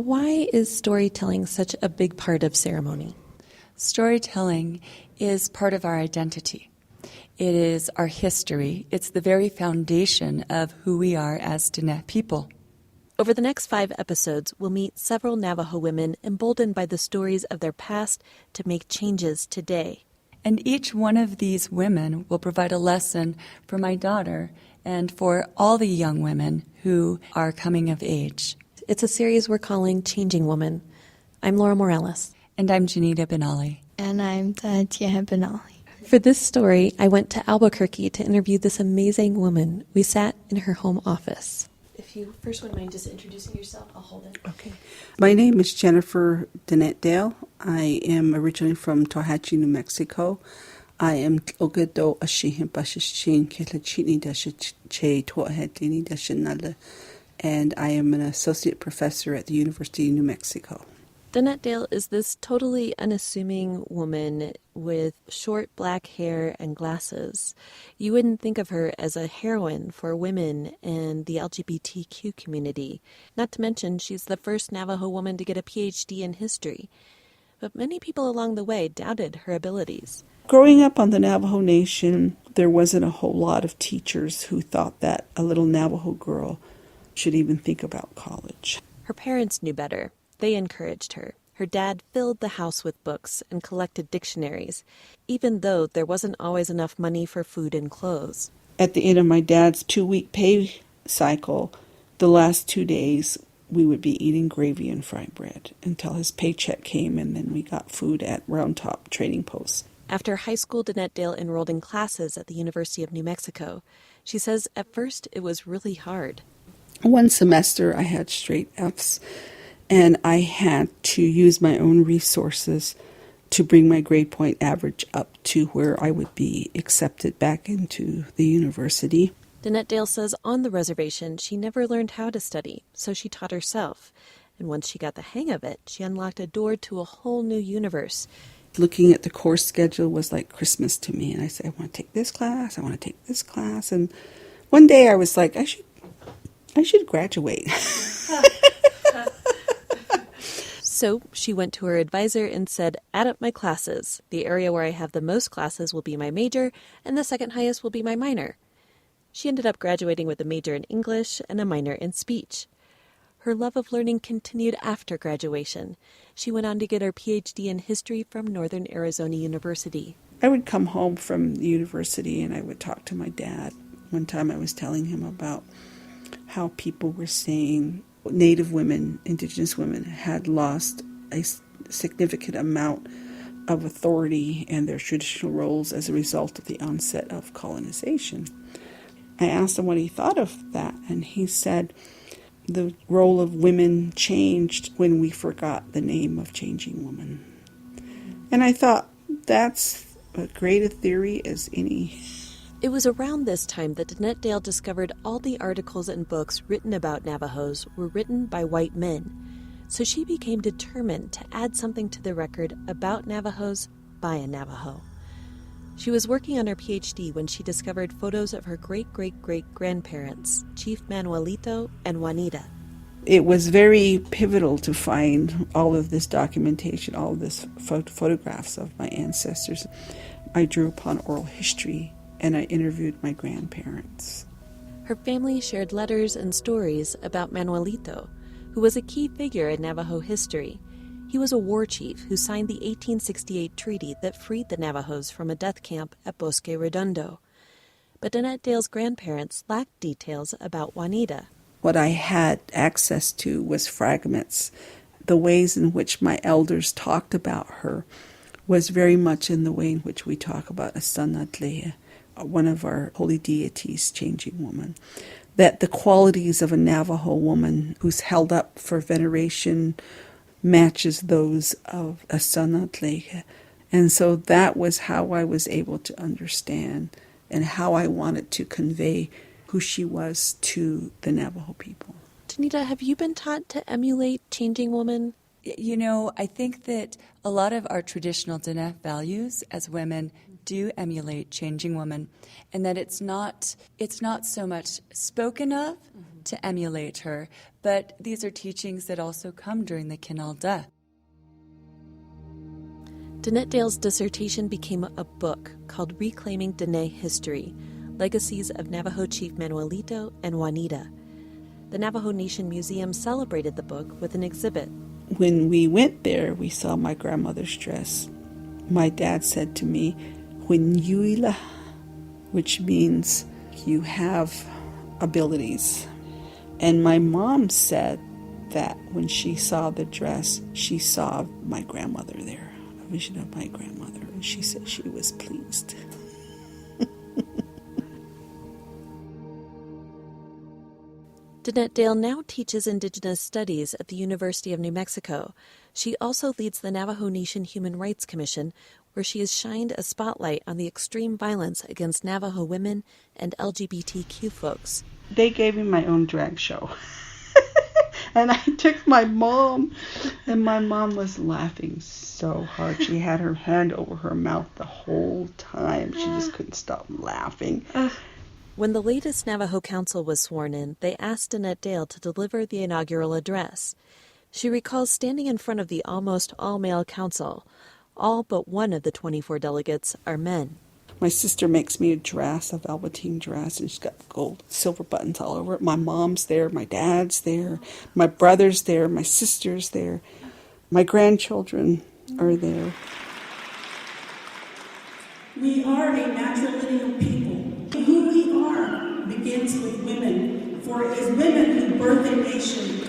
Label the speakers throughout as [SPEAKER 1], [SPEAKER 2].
[SPEAKER 1] Why is storytelling such a big part of ceremony?
[SPEAKER 2] Storytelling is part of our identity. It is our history. It's the very foundation of who we are as Diné people.
[SPEAKER 1] Over the next 5 episodes, we'll meet several Navajo women emboldened by the stories of their past to make changes today.
[SPEAKER 2] And each one of these women will provide a lesson for my daughter and for all the young women who are coming of age.
[SPEAKER 1] It's a series we're calling Changing Woman. I'm Laura Morales.
[SPEAKER 2] And I'm Janita Benali.
[SPEAKER 3] And I'm Tatia Benali.
[SPEAKER 1] For this story, I went to Albuquerque to interview this amazing woman. We sat in her home office. If you first wouldn't mind just introducing yourself, I'll hold it.
[SPEAKER 4] Okay. My name is Jennifer Denetdale. I am originally from Tohatchi, New Mexico. I am Ogedo Ashihin Bashishin Kelachini Dashe Tohatini Dashanala, and I am an associate professor at the University of New Mexico.
[SPEAKER 1] Denetdale is this totally unassuming woman with short black hair and glasses. You wouldn't think of her as a heroine for women and the LGBTQ community. Not to mention, she's the first Navajo woman to get a PhD in history. But many people along the way doubted her abilities.
[SPEAKER 4] Growing up on the Navajo Nation, there wasn't a whole lot of teachers who thought that a little Navajo girl should even think about college.
[SPEAKER 1] Her parents knew better. They encouraged her. Her dad filled the house with books and collected dictionaries, even though there wasn't always enough money for food and clothes.
[SPEAKER 4] At the end of my dad's 2-week pay cycle, the last 2 days, we would be eating gravy and fried bread until his paycheck came, and then we got food at Round Top Trading Post.
[SPEAKER 1] After high school, Denetdale enrolled in classes at the University of New Mexico. She says at first it was really hard.
[SPEAKER 4] One semester I had straight Fs, and I had to use my own resources to bring my grade point average up to where I would be accepted back into the university.
[SPEAKER 1] Denetdale says on the reservation she never learned how to study, so she taught herself. And once she got the hang of it, she unlocked a door to a whole new universe.
[SPEAKER 4] Looking at the course schedule was like Christmas to me, and I said, I want to take this class, I want to take this class. And one day I was like, I should graduate.
[SPEAKER 1] So she went to her advisor and said, add up my classes. The area where I have the most classes will be my major, and the second highest will be my minor. She ended up graduating with a major in English and a minor in speech. Her love of learning continued after graduation. She went on to get her PhD in history from Northern Arizona University.
[SPEAKER 4] I would come home from the university and I would talk to my dad. One time I was telling him about how people were saying Native women, Indigenous women, had lost a significant amount of authority and their traditional roles as a result of the onset of colonization. I asked him what he thought of that, and he said the role of women changed when we forgot the name of changing woman. And I thought, that's as great a theory as any.
[SPEAKER 1] It was around this time that Denetdale discovered all the articles and books written about Navajos were written by white men. So she became determined to add something to the record about Navajos by a Navajo. She was working on her PhD when she discovered photos of her great-great-great-grandparents, Chief Manuelito and Juanita.
[SPEAKER 4] It was very pivotal to find all of this documentation, all of this photographs of my ancestors. I drew upon oral history, and I interviewed my grandparents.
[SPEAKER 1] Her family shared letters and stories about Manuelito, who was a key figure in Navajo history. He was a war chief who signed the 1868 treaty that freed the Navajos from a death camp at Bosque Redondo. But Denetdale's grandparents lacked details about Juanita.
[SPEAKER 4] What I had access to was fragments. The ways in which my elders talked about her was very much in the way in which we talk about Asanatle, one of our holy deities, changing woman. That the qualities of a Navajo woman who's held up for veneration matches those of Asanatle. And so that was how I was able to understand and how I wanted to convey who she was to the Navajo people.
[SPEAKER 1] Janita, have you been taught to emulate changing woman?
[SPEAKER 2] You know, I think that a lot of our traditional Diné values as women do emulate changing women, and that it's not so much spoken of, to emulate her. But these are teachings that also come during the Kinalda.
[SPEAKER 1] Denetdale's dissertation became a book called Reclaiming Dene History, Legacies of Navajo Chief Manuelito and Juanita. The Navajo Nation Museum celebrated the book with an exhibit.
[SPEAKER 4] When we went there, we saw my grandmother's dress. My dad said to me, "Huinuila," which means you have abilities. And my mom said that when she saw the dress, she saw my grandmother there, a vision of my grandmother, and she said she was pleased.
[SPEAKER 1] Denetdale now teaches Indigenous Studies at the University of New Mexico. She also leads the Navajo Nation Human Rights Commission, where she has shined a spotlight on the extreme violence against Navajo women and LGBTQ folks.
[SPEAKER 4] They gave me my own drag show. And I took my mom, and my mom was laughing so hard. She had her hand over her mouth the whole time. She just couldn't stop laughing.
[SPEAKER 1] When the latest Navajo Council was sworn in, they asked Denetdale to deliver the inaugural address. She recalls standing in front of the almost all-male council. All but one of the 24 delegates are men.
[SPEAKER 4] My sister makes me a dress, a velveteen dress, and she's got gold, silver buttons all over it. My mom's there, my dad's there, my brother's there, my sister's there, my grandchildren are there.
[SPEAKER 5] We are a matrilineal people. Who we are begins with women, for it is women who birth a nation.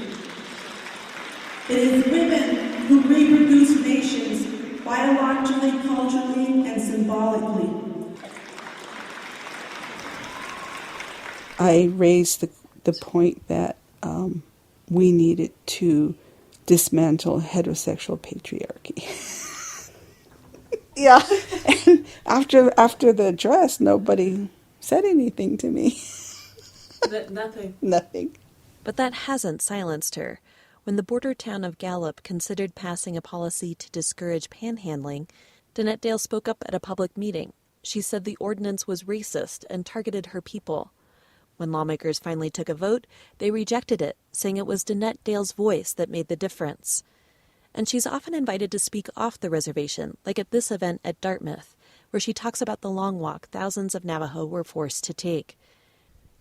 [SPEAKER 5] It is women who reproduce nations biologically, culturally, and symbolically.
[SPEAKER 4] I raised the point that we needed to dismantle heterosexual patriarchy. Yeah, and after the address, nobody said anything to me.
[SPEAKER 1] Nothing.
[SPEAKER 4] Nothing.
[SPEAKER 1] But that hasn't silenced her. When the border town of Gallup considered passing a policy to discourage panhandling, Denetdale spoke up at a public meeting. She said the ordinance was racist and targeted her people. When lawmakers finally took a vote, they rejected it, saying it was Denetdale's voice that made the difference. And she's often invited to speak off the reservation, like at this event at Dartmouth, where she talks about the long walk thousands of Navajo were forced to take.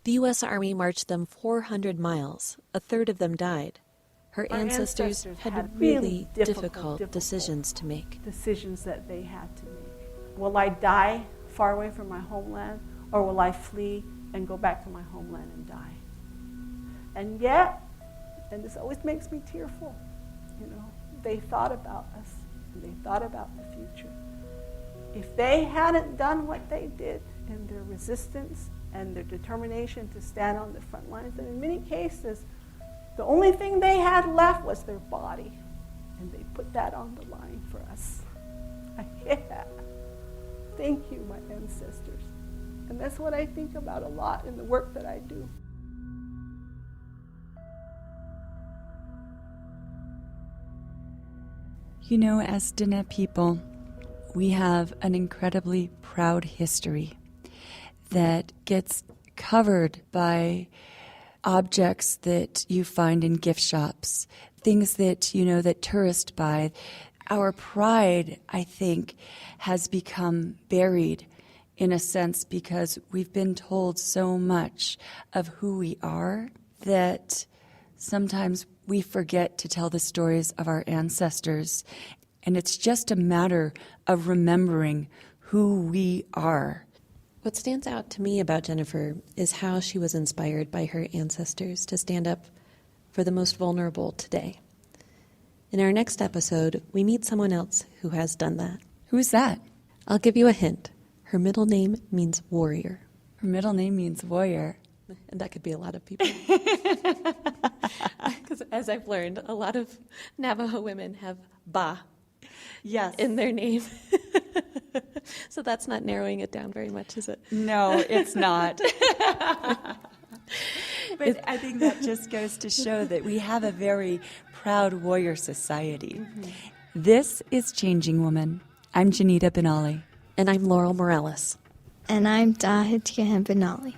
[SPEAKER 1] The U.S. Army marched them 400 miles. A third of them died. Our ancestors had really difficult decisions to make.
[SPEAKER 6] Decisions that they had to make. Will I die far away from my homeland, or will I flee and go back to my homeland and die? And yet, and this always makes me tearful, they thought about us, and they thought about the future. If they hadn't done what they did in their resistance and their determination to stand on the front lines, and in many cases, the only thing they had left was their body, and they put that on the line for us. Yeah. Thank you, my ancestors. And that's what I think about a lot in the work that I do.
[SPEAKER 2] As Dene people, we have an incredibly proud history that gets covered by objects that you find in gift shops, things that, that tourists buy. Our pride, I think, has become buried in a sense because we've been told so much of who we are that sometimes we forget to tell the stories of our ancestors. And it's just a matter of remembering who we are.
[SPEAKER 1] What stands out to me about Jennifer is how she was inspired by her ancestors to stand up for the most vulnerable today. In our next episode, we meet someone else who has done that.
[SPEAKER 2] Who's that?
[SPEAKER 1] I'll give you a hint. Her middle name means warrior.
[SPEAKER 2] Her middle name means warrior.
[SPEAKER 1] And that could be a lot of people. Because as I've learned, a lot of Navajo women have Ba in their name. So that's not narrowing it down very much, is it?
[SPEAKER 2] No, it's not. But I think that just goes to show that we have a very proud warrior society. Mm-hmm. This is Changing Woman. I'm Janita Benali.
[SPEAKER 1] And I'm Laurel Morales.
[SPEAKER 3] And I'm Dahit Benali.